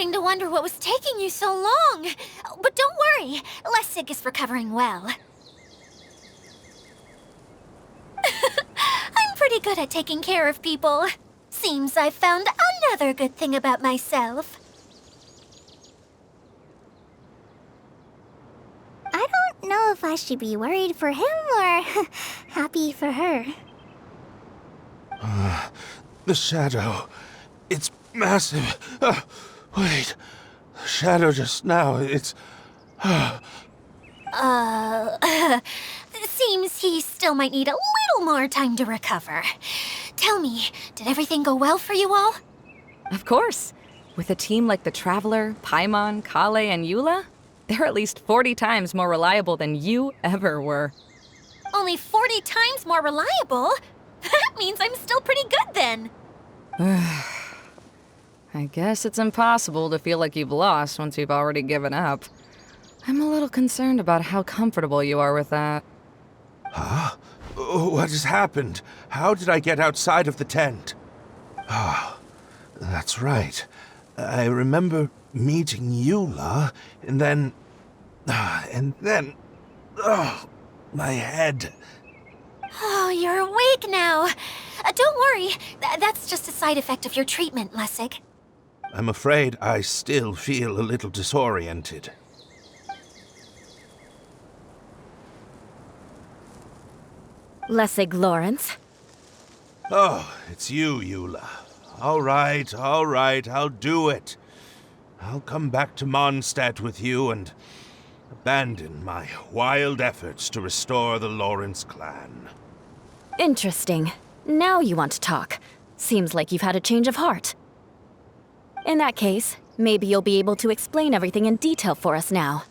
starting to wonder what was taking you so long. But don't worry, Lessig is recovering well. I'm pretty good at taking care of people. Seems I've found another good thing about myself. I don't know if I should be worried for him or happy for her. The shadow. It's massive. Wait. The shadow just now, it's... Seems he still might need a little more time to recover. Tell me, did everything go well for you all? Of course. With a team like the Traveler, Paimon, Kale, and Eula, they're at least 40 times more reliable than you ever were. Only 40 times more reliable? That means I'm still pretty good then. I guess it's impossible to feel like you've lost once you've already given up. I'm a little concerned about how comfortable you are with that. Huh? What has happened? How did I get outside of the tent? Ah, that's right. I remember meeting Eula, and then... Oh, my head. Oh, you're awake now. Don't worry, that's just a side effect of your treatment, Lessig. I'm afraid I still feel a little disoriented. Lessig Lawrence. Oh, it's you, Eula. All right, I'll do it. I'll come back to Mondstadt with you and abandon my wild efforts to restore the Lawrence clan. Interesting. Now you want to talk. Seems like you've had a change of heart. In that case, maybe you'll be able to explain everything in detail for us now.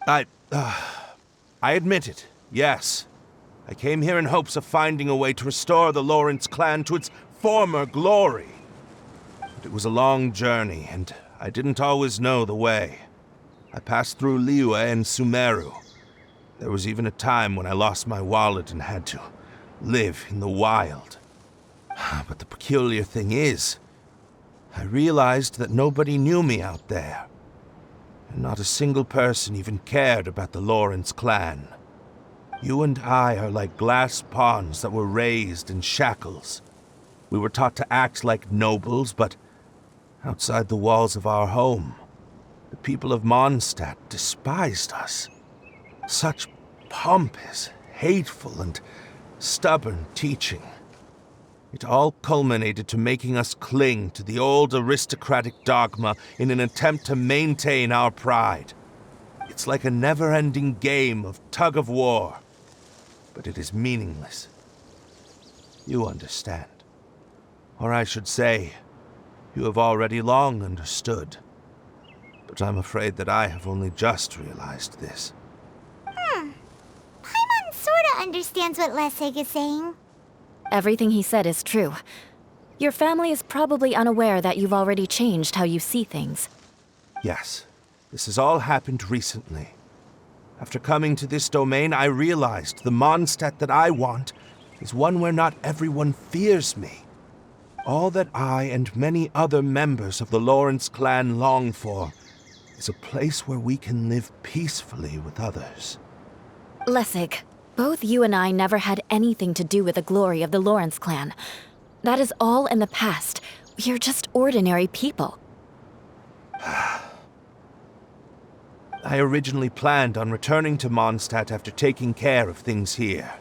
I admit it, yes. I came here in hopes of finding a way to restore the Lawrence clan to its former glory. But it was a long journey, and I didn't always know the way. I passed through Liyue and Sumeru. There was even a time when I lost my wallet and had to live in the wild. But the peculiar thing is, I realized that nobody knew me out there. And not a single person even cared about the Lawrence clan. You and I are like glass pawns that were raised in shackles. We were taught to act like nobles, but outside the walls of our home, the people of Mondstadt despised us. Such pompous, hateful, and stubborn teaching. It all culminated to making us cling to the old aristocratic dogma in an attempt to maintain our pride. It's like a never-ending game of tug-of-war, but it is meaningless. You understand. Or I should say, you have already long understood. But I'm afraid that I have only just realized this. Paimon sorta understands what Lessig is saying. Everything he said is true. Your family is probably unaware that you've already changed how you see things. Yes, this has all happened recently. After coming to this domain, I realized the Mondstadt that I want is one where not everyone fears me. All that I and many other members of the Lawrence clan long for is a place where we can live peacefully with others. Lessig, both you and I never had anything to do with the glory of the Lawrence clan. That is all in the past. We are just ordinary people. I originally planned on returning to Mondstadt after taking care of things here.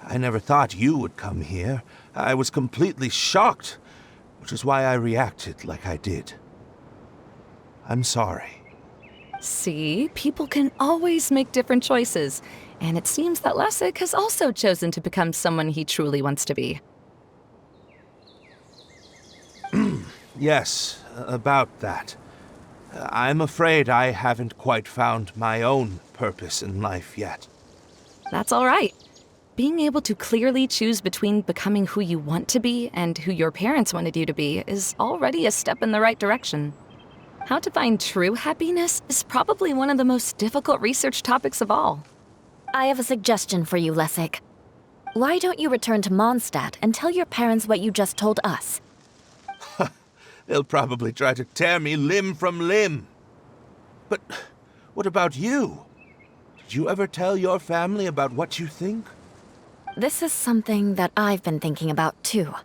I never thought you would come here. I was completely shocked, which is why I reacted like I did. I'm sorry. See, people can always make different choices, and it seems that Lessig has also chosen to become someone he truly wants to be. Yes, about that. I'm afraid I haven't quite found my own purpose in life yet. That's all right. Being able to clearly choose between becoming who you want to be and who your parents wanted you to be is already a step in the right direction. How to find true happiness is probably one of the most difficult research topics of all. I have a suggestion for you, Lessig. Why don't you return to Mondstadt and tell your parents what you just told us? They'll probably try to tear me limb from limb. But what about you? Did you ever tell your family about what you think? This is something that I've been thinking about, too.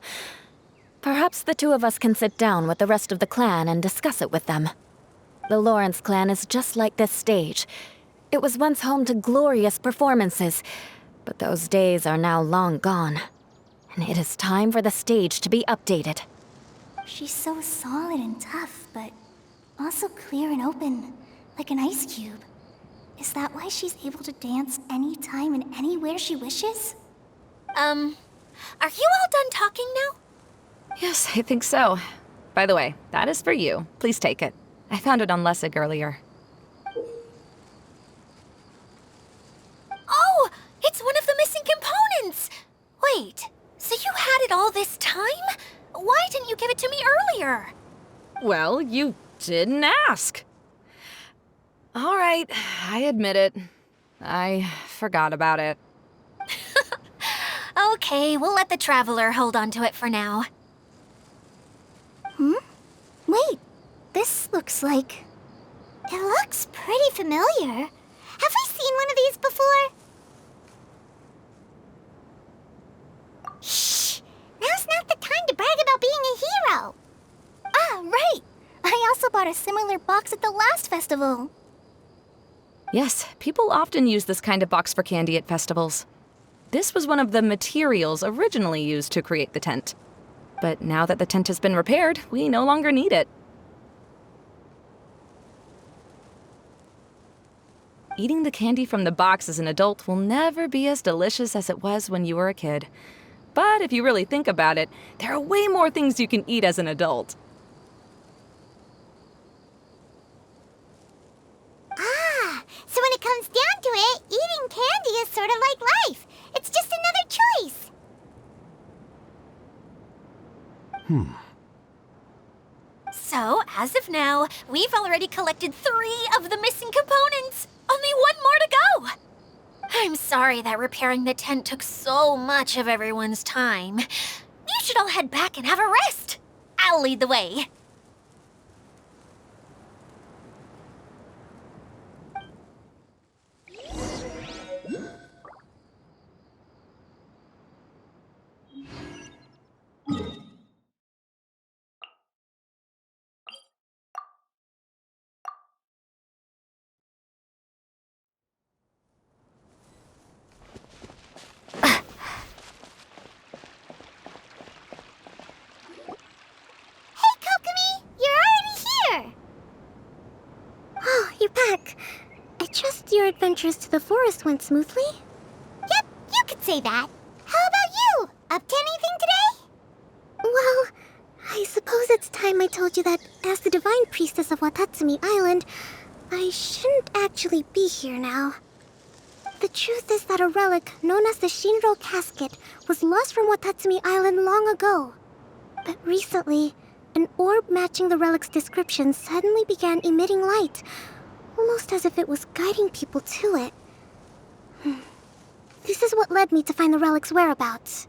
Perhaps the two of us can sit down with the rest of the clan and discuss it with them. The Lawrence clan is just like this stage. It was once home to glorious performances, but those days are now long gone. And it is time for the stage to be updated. She's so solid and tough, but also clear and open, like an ice cube. Is that why she's able to dance anytime and anywhere she wishes? Are you all done talking now? Yes, I think so. By the way, that is for you. Please take it. I found it on Jessup earlier. Oh, it's one of the missing components! Wait, so you had it all this time? Why didn't you give it to me earlier? Well, you didn't ask. All right, I admit it. I forgot about it. Okay, we'll let the Traveler hold on to it for now. Wait, this looks like... It looks pretty familiar. Have we seen one of these before? Shh! Now's not the time to brag about being a hero! Ah, right! I also bought a similar box at the last festival. Yes, people often use this kind of box for candy at festivals. This was one of the materials originally used to create the tent. But now that the tent has been repaired, we no longer need it. Eating the candy from the box as an adult will never be as delicious as it was when you were a kid. But if you really think about it, there are way more things you can eat as an adult. Ah, so when it comes down to it, eating candy is sort of like life. It's just another choice. So, as of now, we've already collected 3 of the missing components. Only 1 more to go. I'm sorry that repairing the tent took so much of everyone's time. You should all head back and have a rest. I'll lead the way. Your adventures to the forest went smoothly? Yep, you could say that. How about you? Up to anything today? Well, I suppose it's time I told you that as the divine priestess of Watatsumi Island, I shouldn't actually be here now. The truth is that a relic known as the Shinro Casket was lost from Watatsumi Island long ago. But recently, an orb matching the relic's description suddenly began emitting light, almost as if it was guiding people to it. This is what led me to find the relic's whereabouts.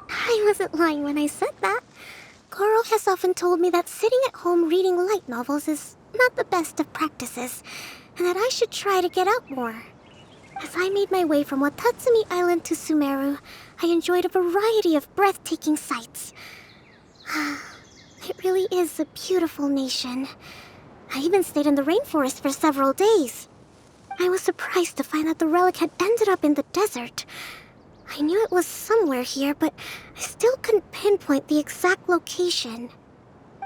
I wasn't lying when I said that. Goro has often told me that sitting at home reading light novels is not the best of practices, and that I should try to get out more. As I made my way from Watatsumi Island to Sumeru, I enjoyed a variety of breathtaking sights. It really is a beautiful nation. I even stayed in the rainforest for several days. I was surprised to find that the relic had ended up in the desert. I knew it was somewhere here, but I still couldn't pinpoint the exact location.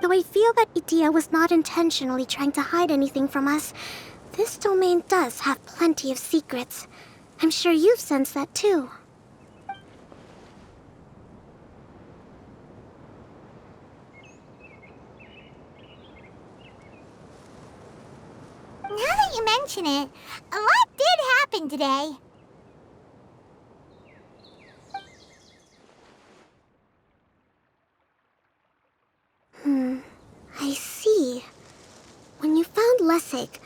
Though I feel that Itia was not intentionally trying to hide anything from us, this domain does have plenty of secrets. I'm sure you've sensed that too. Now that you mention it, a lot did happen today. I see. When you found Jessup,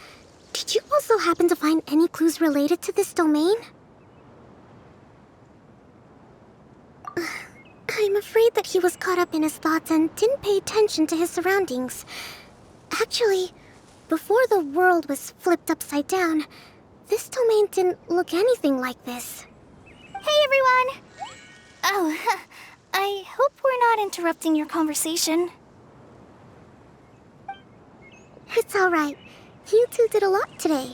did you also happen to find any clues related to this domain? I I'm afraid that he was caught up in his thoughts and didn't pay attention to his surroundings. Actually, before the world was flipped upside down, this domain didn't look anything like this. Hey everyone! Oh, I hope we're not interrupting your conversation. It's alright. You two did a lot today.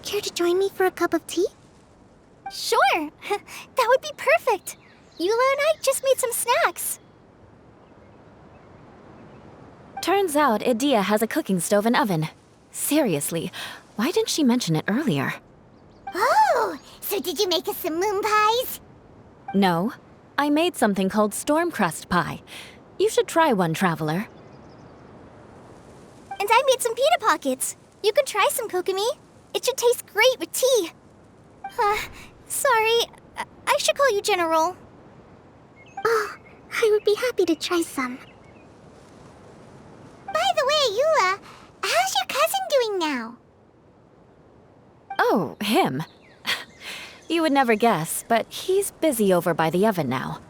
Care to join me for a cup of tea? Sure! That would be perfect! Eula and I just made some snacks. Turns out Idia has a cooking stove and oven. Seriously, why didn't she mention it earlier? Oh, so did you make us some moon pies? No, I made something called storm crust pie. You should try one, Traveler. And I made some pita pockets. You could try some, Kokomi. It should taste great with tea. Sorry, I should call you General. Oh, I would be happy to try some. By the way, Eula, how's your cousin doing now? Oh, him. You would never guess, but he's busy over by the oven now.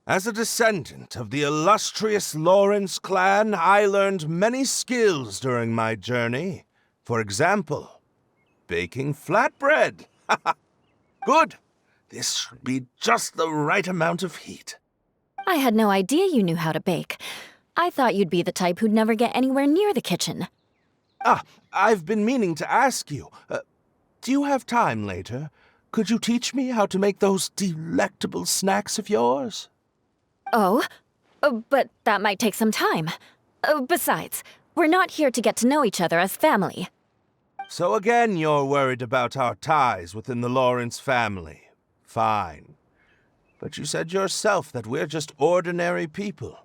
As a descendant of the illustrious Lawrence clan, I learned many skills during my journey. For example, baking flatbread. Good. This should be just the right amount of heat. I had no idea you knew how to bake. I thought you'd be the type who'd never get anywhere near the kitchen. I've been meaning to ask you. Do you have time later? Could you teach me how to make those delectable snacks of yours? Oh? But that might take some time. Besides, we're not here to get to know each other as family. So again, you're worried about our ties within the Lawrence family. Fine. But you said yourself that we're just ordinary people.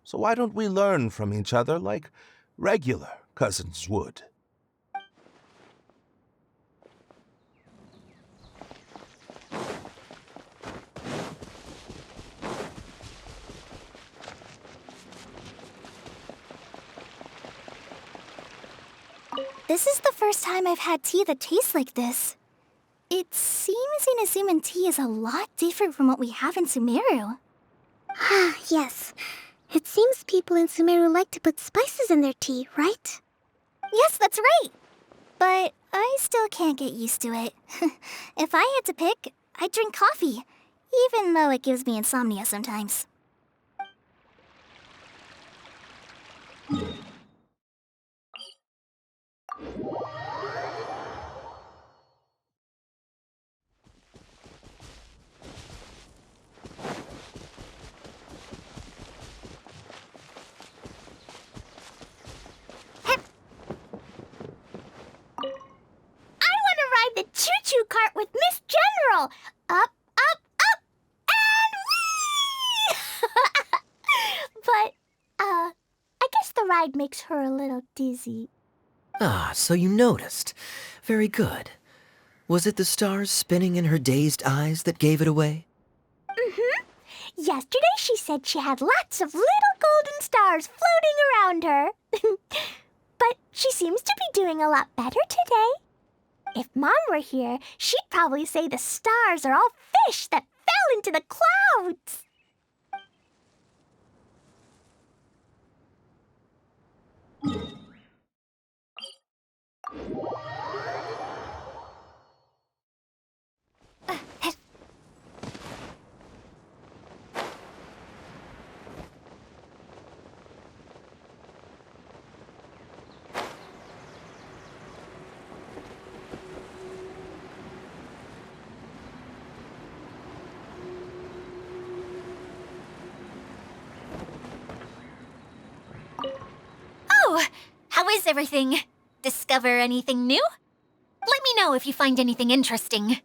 So why don't we learn from each other like regular cousins would? This is the first time I've had tea that tastes like this. It seems Inazuman tea is a lot different from what we have in Sumeru. Ah, yes. It seems people in Sumeru like to put spices in their tea, right? Yes, that's right. But I still can't get used to it. If I had to pick, I'd drink coffee, even though it gives me insomnia sometimes. The choo-choo cart with Miss General! Up, up, up, and whee! But, I guess the ride makes her a little dizzy. Ah, so you noticed. Very good. Was it the stars spinning in her dazed eyes that gave it away? Mm-hmm. Yesterday she said she had lots of little golden stars floating around her. But she seems to be doing a lot better today. If Mom were here, she'd probably say the stars are all fish that fell into the clouds. Oh, how is everything? Discover anything new? Let me know if you find anything interesting.